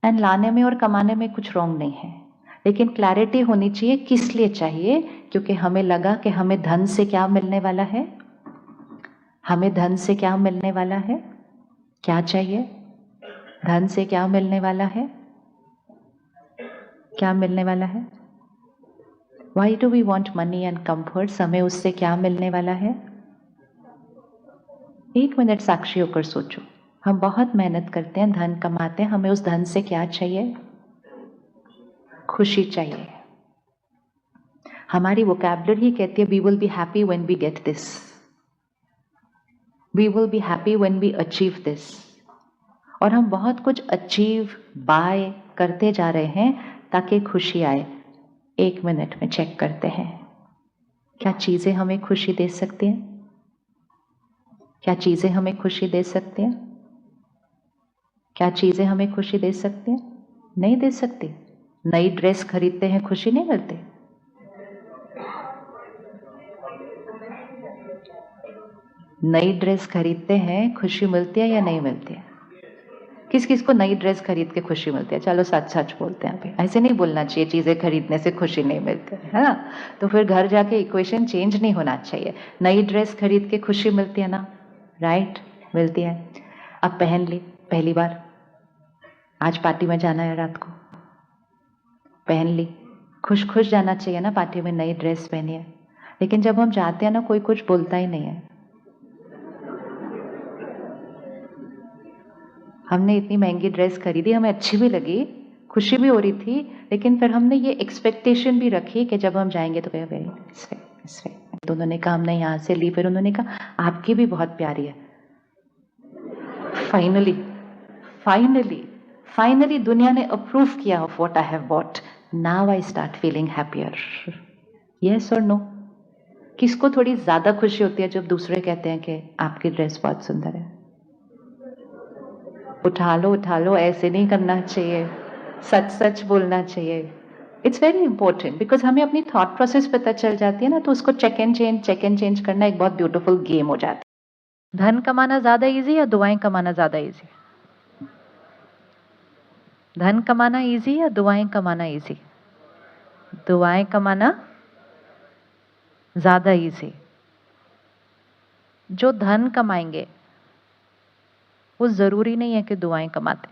And लाने में और कमाने में कुछ रॉन्ग नहीं है, लेकिन क्लैरिटी होनी चाहिए किस लिए चाहिए, क्योंकि हमें लगा कि हमें धन से क्या मिलने वाला है, हमें धन से क्या मिलने वाला है, क्या चाहिए, धन से क्या मिलने वाला है, क्या मिलने वाला है, why do we want money and comforts, हमें उससे क्या मिलने वाला है। 1 मिनट साक्षी होकर सोचो, हम बहुत मेहनत करते हैं, धन कमाते हैं, हमें उस धन से क्या चाहिए, खुशी चाहिए। हमारी वोकैबुलरी कहती है we will be happy when we get this, we will be happy when we achieve this. और हम बहुत कुछ अचीव बाय करते जा रहे हैं ताकि खुशी आए। 1 मिनट में चेक करते हैं क्या चीजें हमें खुशी दे सकती हैं, क्या चीजें हमें खुशी दे सकती हैं, क्या चीजें हमें खुशी दे सकती हैं, नहीं दे सकती। नई ड्रेस खरीदते हैं खुशी नहीं मिलती, नई ड्रेस खरीदते हैं खुशी मिलती है या नहीं मिलती है। किस किस को नई ड्रेस खरीद के खुशी मिलती है, चलो सच सच बोलते हैं। अभी ऐसे नहीं बोलना चाहिए चीजें खरीदने से खुशी नहीं मिलती है ना, तो फिर घर जाके इक्वेशन चेंज नहीं होना चाहिए। नई ड्रेस खरीद के खुशी मिलती है ना, राइट, मिलती है। अब पहन ली पहली बार, आज पार्टी में जाना है रात को, पहन ली, खुश खुश जाना चाहिए ना, पार्टी में नई ड्रेस पहनी है। लेकिन जब हम जाते हैं ना कोई कुछ बोलता ही नहीं है। हमने इतनी महंगी ड्रेस खरीदी, हमें अच्छी भी लगी, खुशी भी हो रही थी, लेकिन फिर हमने ये एक्सपेक्टेशन भी रखी कि जब हम जाएंगे तो कहें तो उन्होंने कहा हमने यहाँ से ली, फिर उन्होंने कहा आपकी भी बहुत प्यारी है। फाइनली फाइनली फाइनली दुनिया ने अप्रूव किया of what I have bought, now I start feeling happier. Yes और नो? किसको थोड़ी ज्यादा खुशी होती है जब दूसरे कहते हैं कि आपकी ड्रेस बहुत सुंदर है। उठा लो, ऐसे नहीं करना चाहिए, सच सच बोलना चाहिए। इट्स वेरी इंपॉर्टेंट, बिकॉज हमें अपनी थॉट प्रोसेस पता चल जाती है ना, तो उसको चेक एंड चेंज करना एक बहुत ब्यूटीफुल गेम हो जाती है। धन कमाना ज्यादा इजी या दुआएं कमाना ज्यादा इजी? धन कमाना इजी या दुआएं कमाना इजी? दुआएं कमाना ज्यादा इजी। जो धन कमाएंगे वो जरूरी नहीं है कि दुआएं कमाते,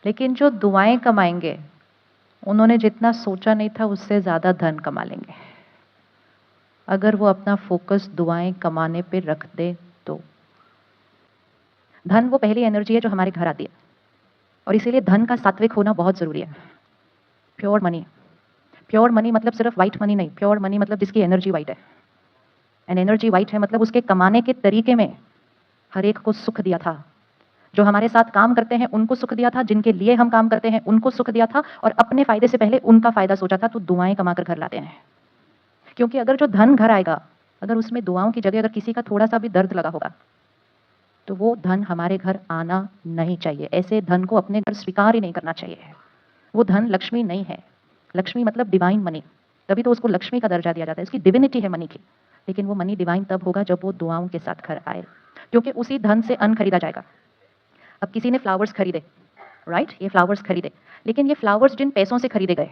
लेकिन जो दुआएं कमाएंगे उन्होंने जितना सोचा नहीं था उससे ज्यादा धन कमा लेंगे, अगर वो अपना फोकस दुआएं कमाने पे रख दे तो। धन वो पहली एनर्जी है जो हमारे घर आती है, और इसीलिए धन का सात्विक होना बहुत जरूरी है। प्योर मनी, प्योर मनी मतलब सिर्फ व्हाइट मनी नहीं, प्योर मनी मतलब जिसकी एनर्जी व्हाइट है। एंड एनर्जी व्हाइट है मतलब उसके कमाने के तरीके में हर एक को सुख दिया था, जो हमारे साथ काम करते हैं उनको सुख दिया था, जिनके लिए हम काम करते हैं उनको सुख दिया था, और अपने फायदे से पहले उनका फायदा सोचा था। तो दुआएं कमाकर घर लाते हैं, क्योंकि अगर जो धन घर आएगा, अगर उसमें दुआओं की जगह अगर किसी का थोड़ा सा भी दर्द लगा होगा, तो वो धन हमारे घर आना नहीं चाहिए। ऐसे धन को अपने घर स्वीकार ही नहीं करना चाहिए। वो धन लक्ष्मी नहीं है। लक्ष्मी मतलब डिवाइन मनी, तभी तो उसको लक्ष्मी का दर्जा दिया जाता है, इसकी डिविनिटी है मनी की। लेकिन वो मनी डिवाइन तब होगा जब वो दुआओं के साथ घर आए, क्योंकि उसी धन से अन्न खरीदा जाएगा। अब किसी ने फ्लावर्स खरीदे, राइट, ये फ्लावर्स खरीदे, लेकिन ये फ्लावर्स जिन पैसों से खरीदे गए,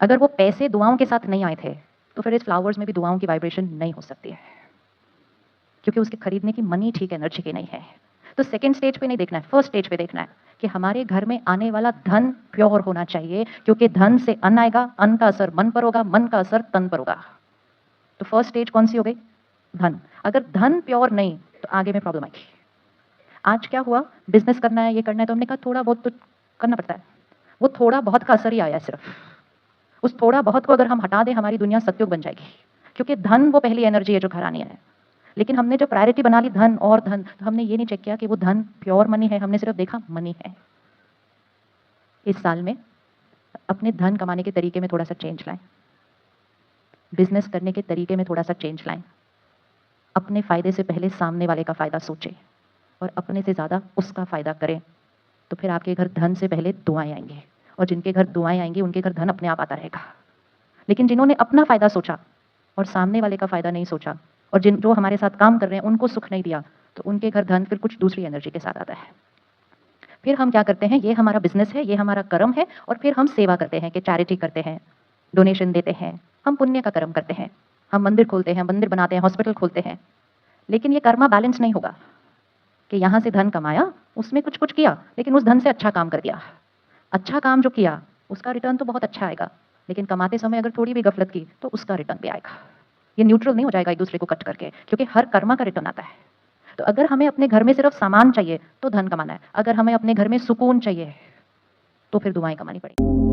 अगर वो पैसे दुआओं के साथ नहीं आए थे, तो फिर इस फ्लावर्स में भी दुआओं की वाइब्रेशन नहीं हो सकती है, क्योंकि उसके खरीदने की मनी ठीक एनर्जी की नहीं है। तो सेकंड स्टेज पे नहीं देखना है, फर्स्ट स्टेज पे देखना है कि हमारे घर में आने वाला धन प्योर होना चाहिए, क्योंकि धन से अन्न आएगा, अन्न का असर मन पर होगा, मन का असर तन पर होगा। तो फर्स्ट स्टेज कौन सी हो गई? धन। अगर धन प्योर नहीं तो आगे में प्रॉब्लम आएगी। आज क्या हुआ, बिजनेस करना है, ये करना है, तो हमने कहा थोड़ा बहुत तो करना पड़ता है। वो थोड़ा बहुत का असर ही आया सिर्फ। उस थोड़ा बहुत को अगर हम हटा दें, हमारी दुनिया सतयुग बन जाएगी, क्योंकि धन वो पहली एनर्जी है जो घर आनी है। लेकिन हमने जो प्रायोरिटी बना ली धन और धन, तो हमने ये नहीं चेक किया कि वो धन प्योर मनी है, हमने सिर्फ देखा मनी है। इस साल में अपने धन कमाने के तरीके में थोड़ा सा चेंज लाएं, बिजनेस करने के तरीके में थोड़ा सा चेंज लाएं। अपने फायदे से पहले सामने वाले का फायदा सोचें, और अपने से ज्यादा उसका फायदा करें, तो फिर आपके घर धन से पहले दुआएं आएंगे, और जिनके घर दुआएं आएंगी उनके घर धन अपने आप आता रहेगा। लेकिन जिन्होंने अपना फायदा सोचा और सामने वाले का फायदा नहीं सोचा, और जो हमारे साथ काम कर रहे हैं उनको सुख नहीं दिया, तो उनके घर धन फिर कुछ दूसरी एनर्जी के साथ आता है। फिर हम क्या करते हैं, ये हमारा बिजनेस है, ये हमारा कर्म है, और फिर हम सेवा करते हैं कि चैरिटी करते हैं, डोनेशन देते हैं, हम पुण्य का कर्म करते हैं, हम मंदिर खोलते हैं, मंदिर बनाते हैं, हॉस्पिटल खोलते हैं। लेकिन ये कर्मा बैलेंस नहीं होगा कि यहाँ से धन कमाया, उसमें कुछ कुछ किया, लेकिन उस धन से अच्छा काम कर दिया। अच्छा काम जो किया उसका रिटर्न तो बहुत अच्छा आएगा, लेकिन कमाते समय अगर थोड़ी भी गफलत की तो उसका रिटर्न भी आएगा। ये न्यूट्रल नहीं हो जाएगा एक दूसरे को कट करके, क्योंकि हर कर्मा का रिटर्न आता है। तो अगर हमें अपने घर में सिर्फ सामान चाहिए तो धन कमाना है, अगर हमें अपने घर में सुकून चाहिए तो फिर दुआएं कमानी पड़ेगी।